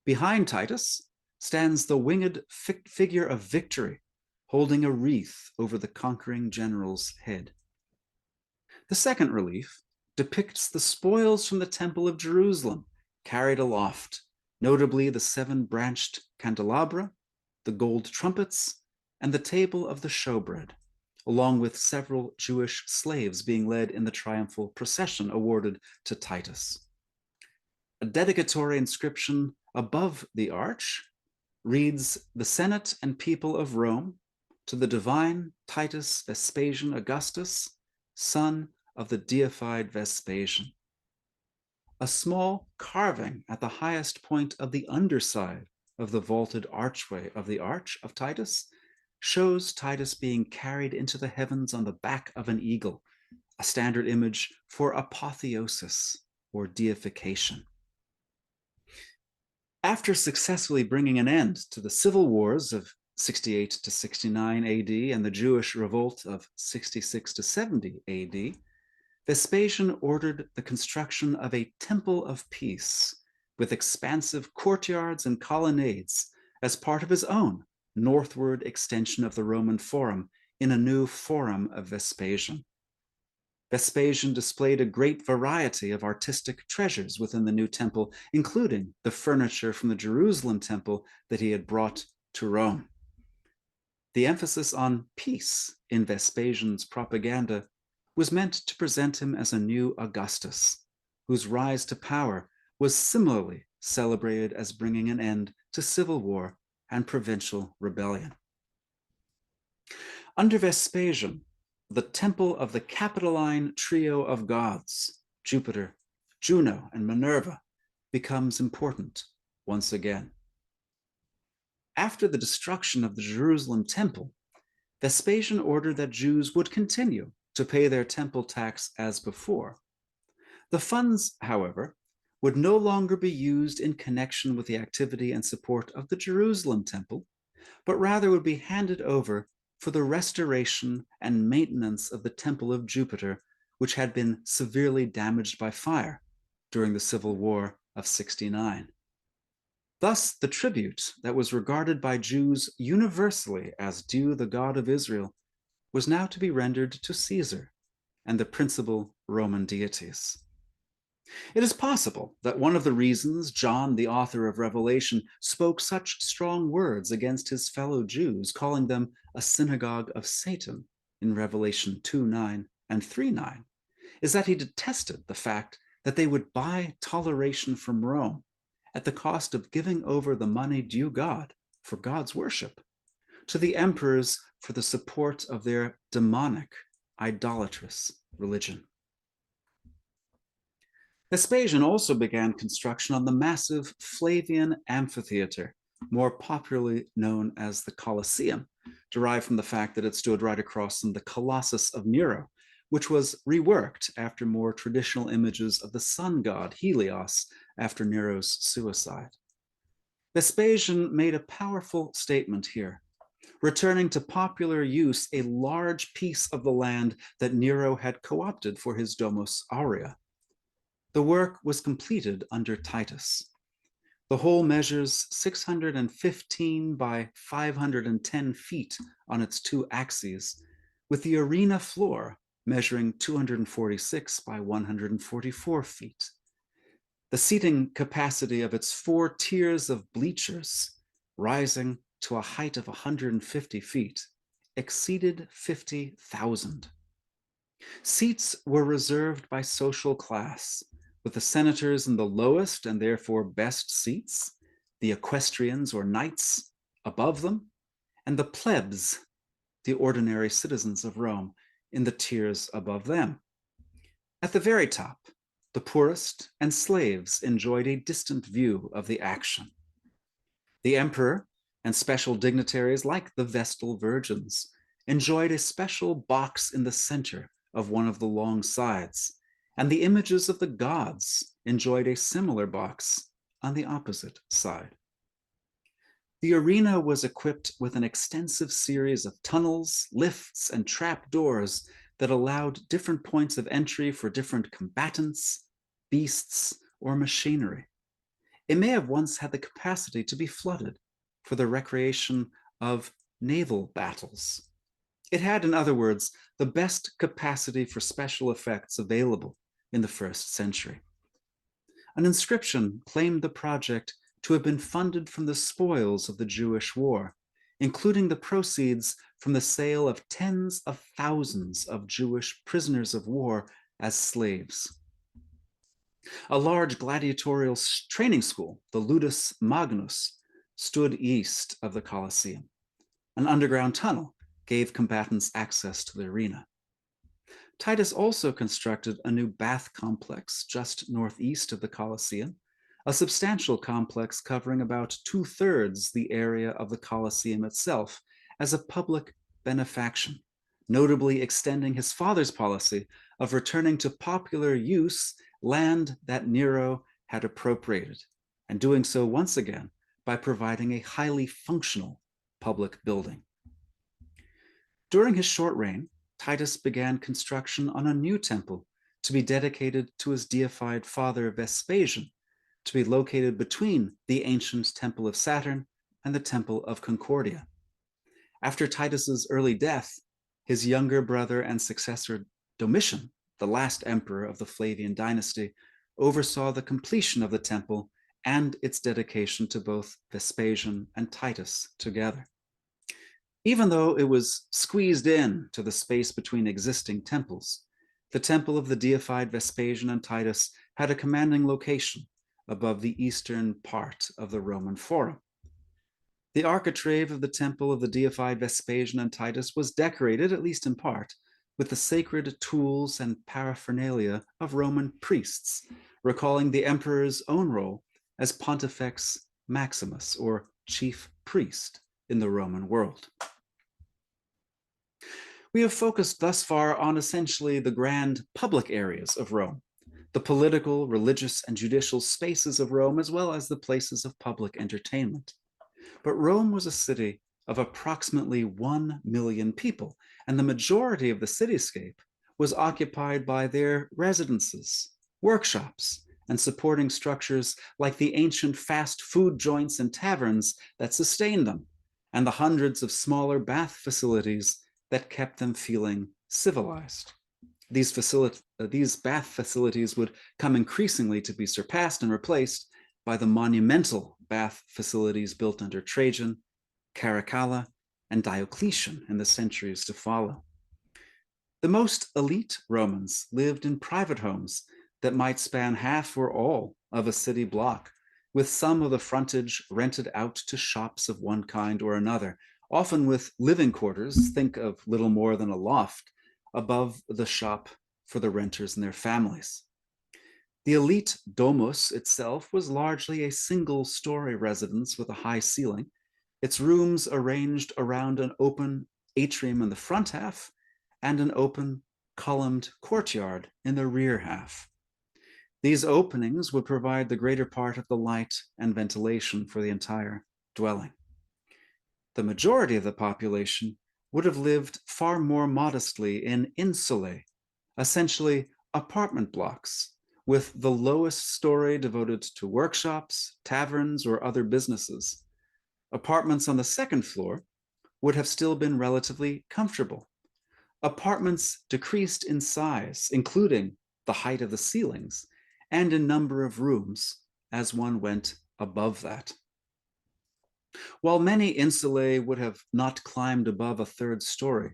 Behind Titus stands the winged figure of victory, holding a wreath over the conquering general's head. The second relief depicts the spoils from the Temple of Jerusalem carried aloft, notably the 7-branched candelabra, the gold trumpets, and the table of the showbread, along with several Jewish slaves being led in the triumphal procession awarded to Titus. A dedicatory inscription above the arch reads, "The Senate and people of Rome, to the divine Titus Vespasian Augustus, son of the deified Vespasian." A small carving at the highest point of the underside of the vaulted archway of the arch of Titus shows Titus being carried into the heavens on the back of an eagle, a standard image for apotheosis or deification. After successfully bringing an end to the civil wars of 68 to 69 AD and the Jewish revolt of 66 to 70 AD, Vespasian ordered the construction of a temple of peace with expansive courtyards and colonnades as part of his own northward extension of the Roman Forum in a new Forum of Vespasian. Vespasian displayed a great variety of artistic treasures within the new temple, including the furniture from the Jerusalem temple that he had brought to Rome. The emphasis on peace in Vespasian's propaganda was meant to present him as a new Augustus, whose rise to power was similarly celebrated as bringing an end to civil war and provincial rebellion. Under Vespasian, the temple of the Capitoline trio of gods, Jupiter, Juno, and Minerva, becomes important once again. After the destruction of the Jerusalem temple, Vespasian ordered that Jews would continue to pay their temple tax as before. The funds, however, would no longer be used in connection with the activity and support of the Jerusalem temple, but rather would be handed over for the restoration and maintenance of the Temple of Jupiter, which had been severely damaged by fire during the Civil War of 69. Thus, the tribute that was regarded by Jews universally as due the God of Israel was now to be rendered to Caesar and the principal Roman deities. It is possible that one of the reasons John, the author of Revelation, spoke such strong words against his fellow Jews, calling them a synagogue of Satan in Revelation 2:9 and 3:9, is that he detested the fact that they would buy toleration from Rome at the cost of giving over the money due God for God's worship to the emperors for the support of their demonic, idolatrous religion. Vespasian also began construction on the massive Flavian amphitheater, more popularly known as the Colosseum, derived from the fact that it stood right across from the Colossus of Nero, which was reworked after more traditional images of the sun god Helios after Nero's suicide. Vespasian made a powerful statement here, returning to popular use a large piece of the land that Nero had co-opted for his Domus Aurea. The work was completed under Titus. The whole measures 615 by 510 feet on its two axes, with the arena floor measuring 246 by 144 feet. The seating capacity of its 4 tiers of bleachers, rising to a height of 150 feet, exceeded 50,000. Seats were reserved by social class, with the senators in the lowest and therefore best seats, the equestrians or knights above them, and the plebs, the ordinary citizens of Rome, in the tiers above them. At the very top, the poorest and slaves enjoyed a distant view of the action. The emperor and special dignitaries like the Vestal Virgins enjoyed a special box in the center of one of the long sides, and the images of the gods enjoyed a similar box on the opposite side. The arena was equipped with an extensive series of tunnels, lifts, and trap doors that allowed different points of entry for different combatants, beasts, or machinery. It may have once had the capacity to be flooded for the recreation of naval battles. It had, in other words, the best capacity for special effects available in the 1st century. An inscription claimed the project to have been funded from the spoils of the Jewish war, including the proceeds from the sale of tens of thousands of Jewish prisoners of war as slaves. A large gladiatorial training school, the Ludus Magnus, stood east of the Colosseum. An underground tunnel gave combatants access to the arena. Titus also constructed a new bath complex just northeast of the Colosseum, a substantial complex covering about 2/3 the area of the Colosseum itself as a public benefaction, notably extending his father's policy of returning to popular use land that Nero had appropriated, and doing so once again by providing a highly functional public building. During his short reign, Titus began construction on a new temple to be dedicated to his deified father Vespasian, to be located between the ancient Temple of Saturn and the Temple of Concordia. After Titus's early death, his younger brother and successor Domitian, the last emperor of the Flavian dynasty, oversaw the completion of the temple and its dedication to both Vespasian and Titus together. Even though it was squeezed in to the space between existing temples, the temple of the deified Vespasian and Titus had a commanding location above the eastern part of the Roman Forum. The architrave of the temple of the deified Vespasian and Titus was decorated, at least in part, with the sacred tools and paraphernalia of Roman priests, recalling the emperor's own role as Pontifex Maximus, or chief priest in the Roman world. We have focused thus far on essentially the grand public areas of Rome, the political, religious, and judicial spaces of Rome, as well as the places of public entertainment. But Rome was a city of approximately 1 million people, and the majority of the cityscape was occupied by their residences, workshops, and supporting structures like the ancient fast food joints and taverns that sustained them, and the hundreds of smaller bath facilities that kept them feeling civilized. These bath facilities would come increasingly to be surpassed and replaced by the monumental bath facilities built under Trajan, Caracalla, and Diocletian in the centuries to follow. The most elite Romans lived in private homes that might span half or all of a city block, with some of the frontage rented out to shops of one kind or another, often with living quarters, think of little more than a loft, above the shop for the renters and their families. The elite domus itself was largely a single-story residence with a high ceiling, its rooms arranged around an open atrium in the front half and an open columned courtyard in the rear half. These openings would provide the greater part of the light and ventilation for the entire dwelling. The majority of the population would have lived far more modestly in insulae, essentially apartment blocks, with the lowest story devoted to workshops, taverns, or other businesses. Apartments on the second floor would have still been relatively comfortable. Apartments decreased in size, including the height of the ceilings, and in number of rooms as one went above that. While many insulae would have not climbed above a third story,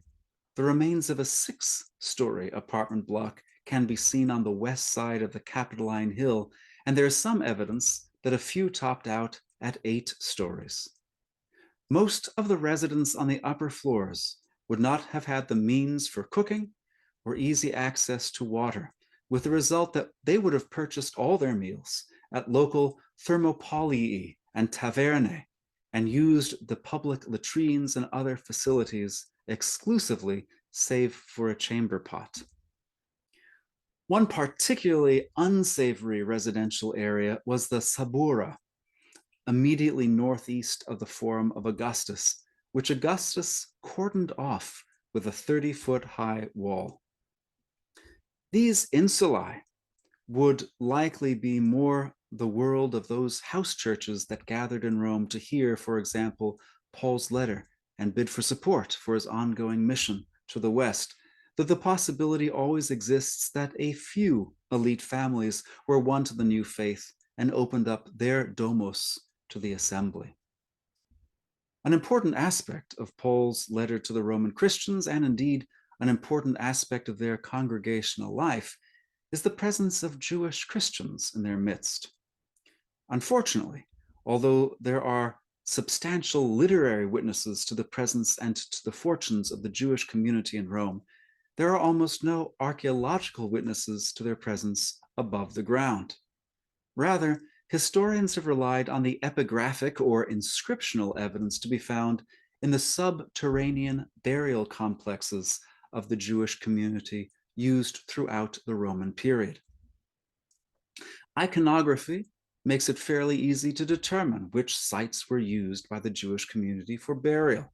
the remains of a 6-story apartment block can be seen on the west side of the Capitoline Hill, and there is some evidence that a few topped out at 8 stories. Most of the residents on the upper floors would not have had the means for cooking or easy access to water, with the result that they would have purchased all their meals at local thermopolii and tavernae, and used the public latrines and other facilities exclusively, save for a chamber pot. One particularly unsavory residential area was the Sabura, immediately northeast of the Forum of Augustus, which Augustus cordoned off with a 30-foot high wall. These insulae would likely be more the world of those house churches that gathered in Rome to hear, for example, Paul's letter and bid for support for his ongoing mission to the West, though the possibility always exists that a few elite families were won to the new faith and opened up their domos to the assembly. An important aspect of Paul's letter to the Roman Christians, and indeed an important aspect of their congregational life, is the presence of Jewish Christians in their midst. Unfortunately, although there are substantial literary witnesses to the presence and to the fortunes of the Jewish community in Rome, there are almost no archaeological witnesses to their presence above the ground. Rather, historians have relied on the epigraphic or inscriptional evidence to be found in the subterranean burial complexes of the Jewish community used throughout the Roman period. Iconography makes it fairly easy to determine which sites were used by the Jewish community for burial.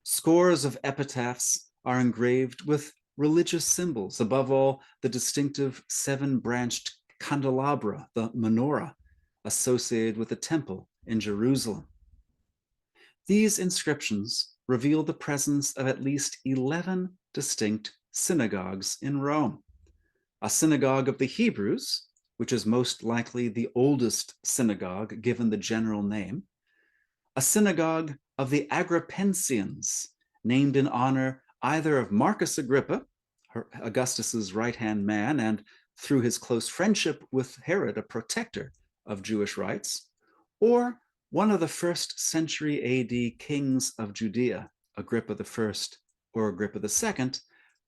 Scores of epitaphs are engraved with religious symbols, above all, the distinctive 7-branched candelabra, the menorah, associated with the temple in Jerusalem. These inscriptions reveal the presence of at least 11 distinct synagogues in Rome. A synagogue of the Hebrews, which is most likely the oldest synagogue given the general name, a synagogue of the Agrippensians, named in honor either of Marcus Agrippa, Augustus's right-hand man, and through his close friendship with Herod, a protector of Jewish rights, or one of the first century AD kings of Judea, Agrippa I or Agrippa II,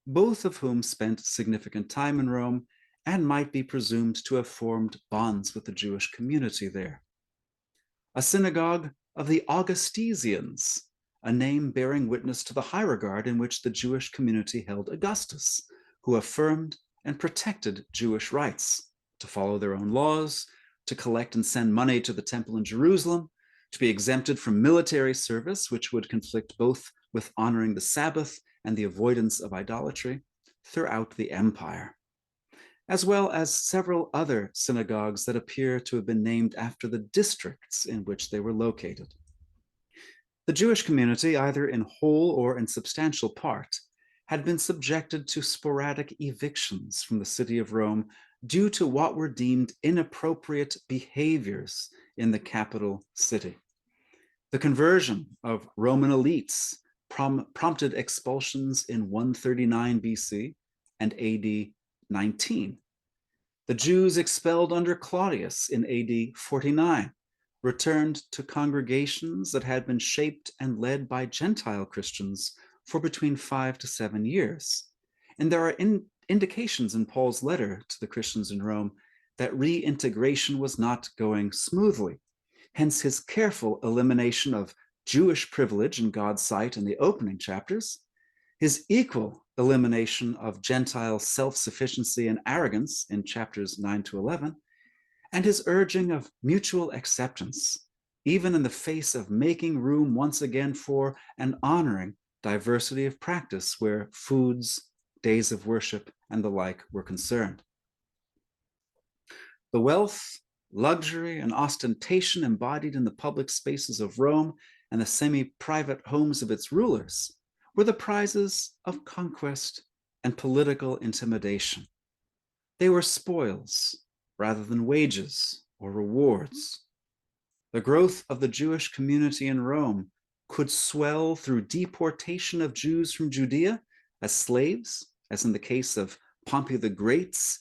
both of whom spent significant time in Rome and might be presumed to have formed bonds with the Jewish community there. A synagogue of the Augustesians, a name bearing witness to the high regard in which the Jewish community held Augustus, who affirmed and protected Jewish rights to follow their own laws, to collect and send money to the temple in Jerusalem, to be exempted from military service, which would conflict both with honoring the Sabbath and the avoidance of idolatry throughout the empire, as well as several other synagogues that appear to have been named after the districts in which they were located. The Jewish community, either in whole or in substantial part, had been subjected to sporadic evictions from the city of Rome due to what were deemed inappropriate behaviors in the capital city. The conversion of Roman elites prompted expulsions in 139 BC and AD 19. The Jews expelled under Claudius in AD 49 returned to congregations that had been shaped and led by Gentile Christians for between 5 to 7 years. And there are indications in Paul's letter to the Christians in Rome that reintegration was not going smoothly. Hence his careful elimination of Jewish privilege in God's sight in the opening chapters, his equal elimination of Gentile self-sufficiency and arrogance in chapters 9 to 11, and his urging of mutual acceptance, even in the face of making room once again for and honoring diversity of practice where foods, days of worship, and the like were concerned. The wealth, luxury, and ostentation embodied in the public spaces of Rome and the semi-private homes of its rulers were the prizes of conquest and political intimidation. They were spoils rather than wages or rewards. The growth of the Jewish community in Rome could swell through deportation of Jews from Judea as slaves, as in the case of Pompey the Great's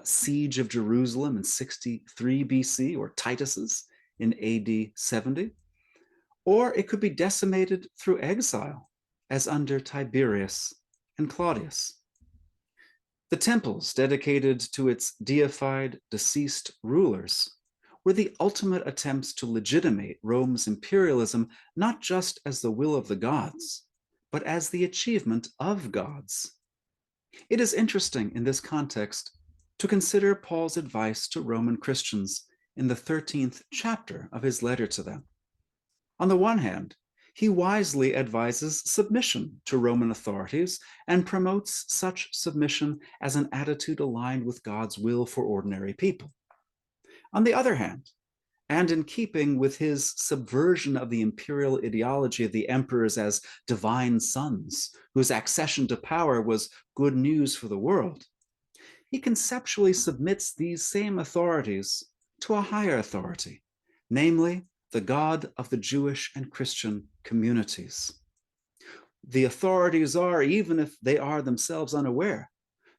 siege of Jerusalem in 63 BC, or Titus's in AD 70, or it could be decimated through exile, as under Tiberius and Claudius. The temples dedicated to its deified deceased rulers were the ultimate attempts to legitimate Rome's imperialism, not just as the will of the gods, but as the achievement of gods. It is interesting in this context to consider Paul's advice to Roman Christians in the 13th chapter of his letter to them. On the one hand, he wisely advises submission to Roman authorities and promotes such submission as an attitude aligned with God's will for ordinary people. On the other hand, and in keeping with his subversion of the imperial ideology of the emperors as divine sons, whose accession to power was good news for the world, he conceptually submits these same authorities to a higher authority, namely the God of the Jewish and Christian communities. The authorities are, even if they are themselves unaware,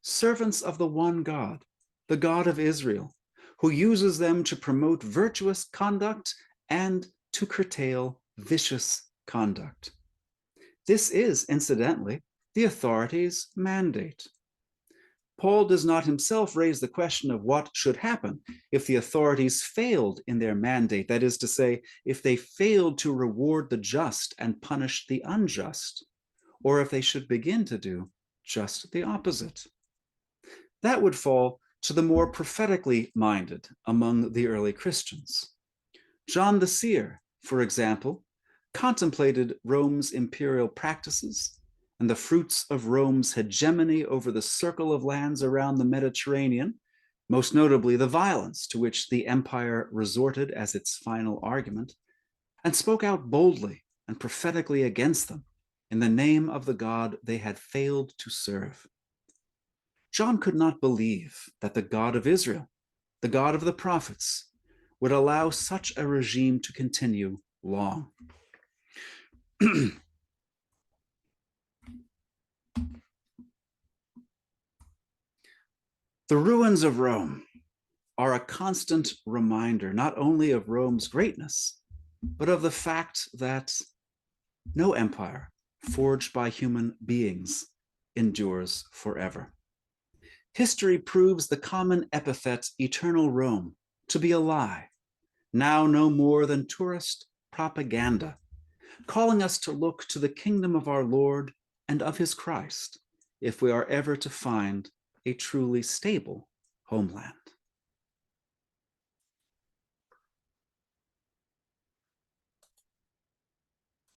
servants of the one God, the God of Israel, who uses them to promote virtuous conduct and to curtail vicious conduct. This is, incidentally, the authorities' mandate. Paul does not himself raise the question of what should happen if the authorities failed in their mandate, that is to say, if they failed to reward the just and punish the unjust, or if they should begin to do just the opposite. That would fall to the more prophetically minded among the early Christians. John the Seer, for example, contemplated Rome's imperial practices and the fruits of Rome's hegemony over the circle of lands around the Mediterranean, most notably the violence to which the empire resorted as its final argument, and spoke out boldly and prophetically against them in the name of the God they had failed to serve. John could not believe that the God of Israel, the God of the prophets, would allow such a regime to continue long. The ruins of Rome are a constant reminder not only of Rome's greatness, but of the fact that no empire forged by human beings endures forever. History proves the common epithet eternal Rome to be a lie, now no more than tourist propaganda, calling us to look to the kingdom of our Lord and of his Christ if we are ever to find a truly stable homeland.